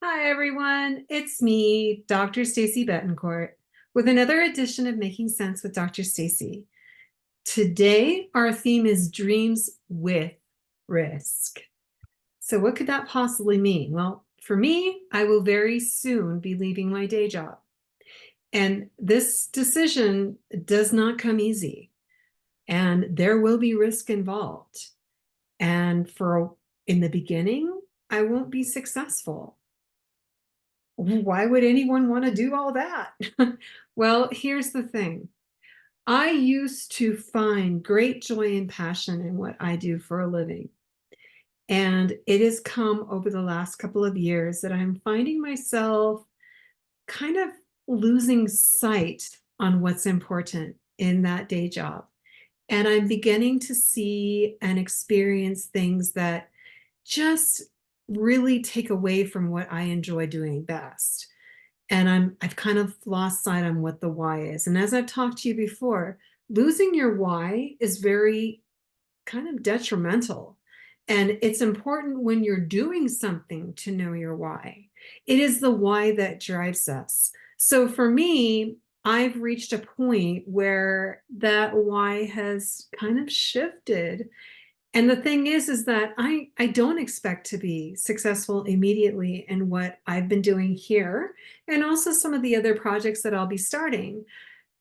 Hi, everyone. It's me, Dr. Stacy Betancourt, with another edition of Making Sense with Dr. Stacy. Today, our theme is dreams with risk. So, what could that possibly mean? Well, for me, I will very soon be leaving my day job. And this decision does not come easy, and there will be risk involved. And in the beginning, I won't be successful. Why would anyone want to do all that? Well, here's the thing. I used to find great joy and passion in what I do for a living. And it has come over the last couple of years that I'm finding myself kind of losing sight on what's important in that day job. And I'm beginning to see and experience things that just really take away from what I enjoy doing best. And I've kind of lost sight on what the why is. And as I've talked to you before, losing your why is very kind of detrimental. And it's important when you're doing something to know your why. It is the why that drives us. So for me, I've reached a point where that why has kind of shifted. And the thing is that I don't expect to be successful immediately in what I've been doing here and also some of the other projects that I'll be starting.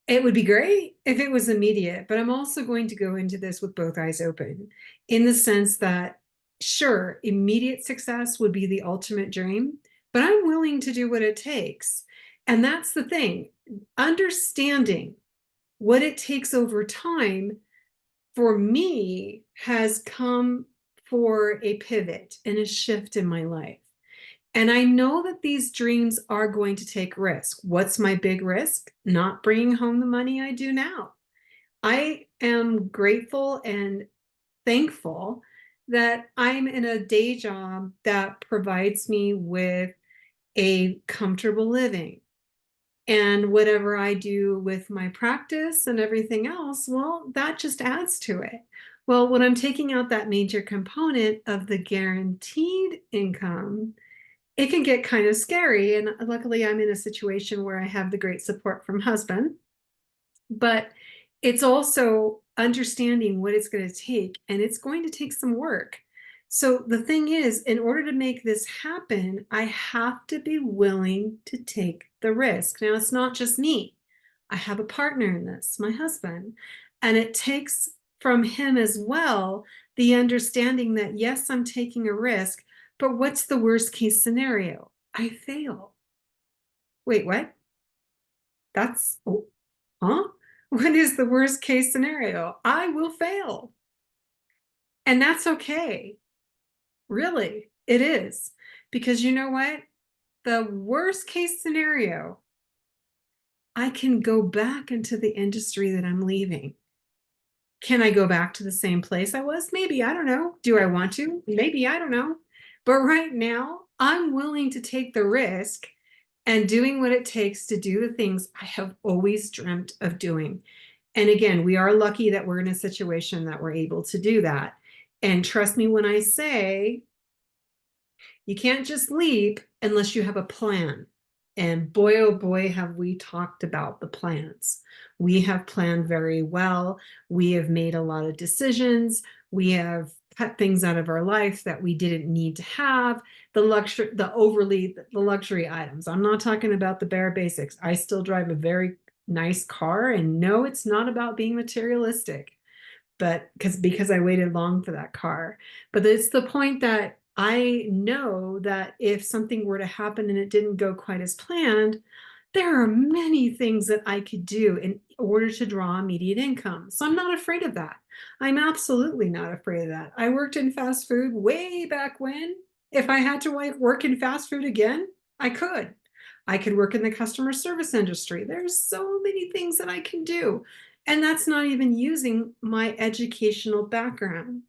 It would be great if it was immediate, but I'm also going to go into this with both eyes open in the sense that, sure, immediate success would be the ultimate dream, but I'm willing to do what it takes. And that's the thing, understanding what it takes over time for me has come for a pivot and a shift in my life. And I know that these dreams are going to take risk. What's my big risk? Not bringing home the money I do now. I am grateful and thankful that I'm in a day job that provides me with a comfortable living. And whatever I do with my practice and everything else, well, that just adds to it. Well, when I'm taking out that major component of the guaranteed income, it can get kind of scary. And luckily, I'm in a situation where I have the great support from husband, but it's also understanding what it's going to take, and it's going to take some work. So the thing is, in order to make this happen, I have to be willing to take the risk. Now, it's not just me. I have a partner in this, my husband, and it takes from him as well the understanding that, yes, I'm taking a risk, but what's the worst case scenario? I fail. Wait, what? That's, oh, huh? What is the worst case scenario? I will fail. And that's okay. Really, it is. Because you know what? The worst case scenario, I can go back into the industry that I'm leaving. Can I go back to the same place I was? Maybe, I don't know. Do I want to? Maybe, I don't know. But right now, I'm willing to take the risk and doing what it takes to do the things I have always dreamt of doing. And again, we are lucky that we're in a situation that we're able to do that. And trust me when I say you can't just leap unless you have a plan. And boy, oh boy, have we talked about the plans. We have planned very well. We have made a lot of decisions. We have cut things out of our life that we didn't need to have. The luxury items. I'm not talking about the bare basics. I still drive a very nice car, and no, it's not about being materialistic, but because I waited long for that car. But it's the point that I know that if something were to happen and it didn't go quite as planned, there are many things that I could do in order to draw immediate income. So I'm not afraid of that. I'm absolutely not afraid of that. I worked in fast food way back when. If I had to work in fast food again, I could. I could work in the customer service industry. There's so many things that I can do. And that's not even using my educational background.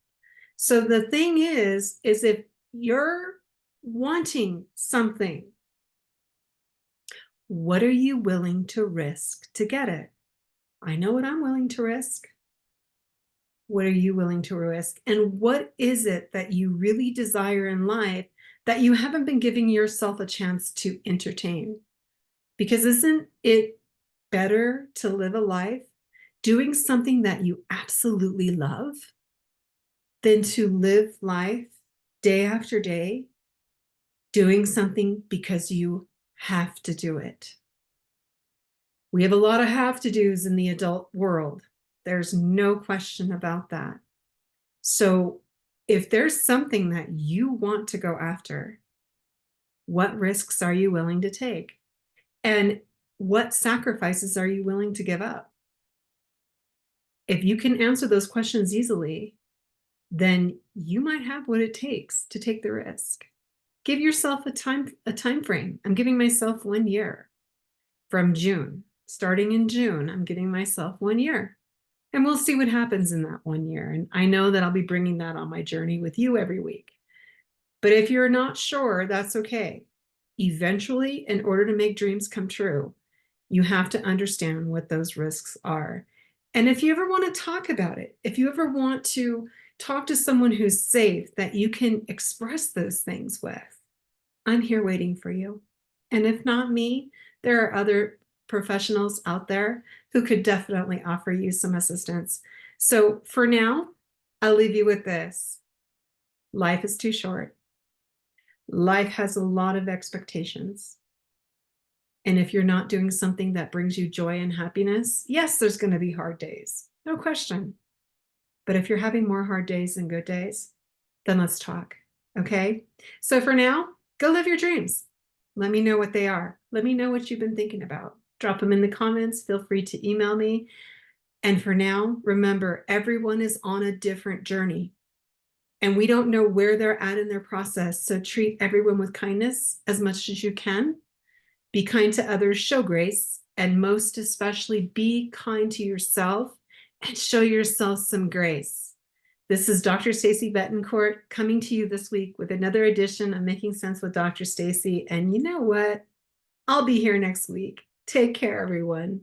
So the thing is if you're wanting something, what are you willing to risk to get it? I know what I'm willing to risk. What are you willing to risk? And what is it that you really desire in life that you haven't been giving yourself a chance to entertain. Because isn't it better to live a life doing something that you absolutely love than to live life day after day doing something because you have to do it? We have a lot of have to do's in the adult world. There's no question about that. So if there's something that you want to go after, what risks are you willing to take? And what sacrifices are you willing to give up? If you can answer those questions easily, then you might have what it takes to take the risk. Give yourself a time frame. I'm giving myself 1 year from June. Starting in June, I'm giving myself 1 year. And we'll see what happens in that 1 year. And I know that I'll be bringing that on my journey with you every week. But if you're not sure, that's okay. Eventually, in order to make dreams come true, you have to understand what those risks are. And if you ever want to talk about it, if you ever want to talk to someone who's safe that you can express those things with, I'm here waiting for you. And if not me, there are other professionals out there who could definitely offer you some assistance. So for now, I'll leave you with this. Life is too short. Life has a lot of expectations. And if you're not doing something that brings you joy and happiness, yes, there's going to be hard days, no question. But if you're having more hard days than good days, then let's talk. Okay. So for now, go live your dreams. Let me know what they are. Let me know what you've been thinking about. Drop them in the comments. Feel free to email me. And for now, remember, everyone is on a different journey. And we don't know where they're at in their process. So treat everyone with kindness as much as you can. Be kind to others, show grace, and most especially be kind to yourself and show yourself some grace. This is Dr. Stacy Betancourt coming to you this week with another edition of Making Sense with Dr. Stacy. And you know what? I'll be here next week. Take care, everyone.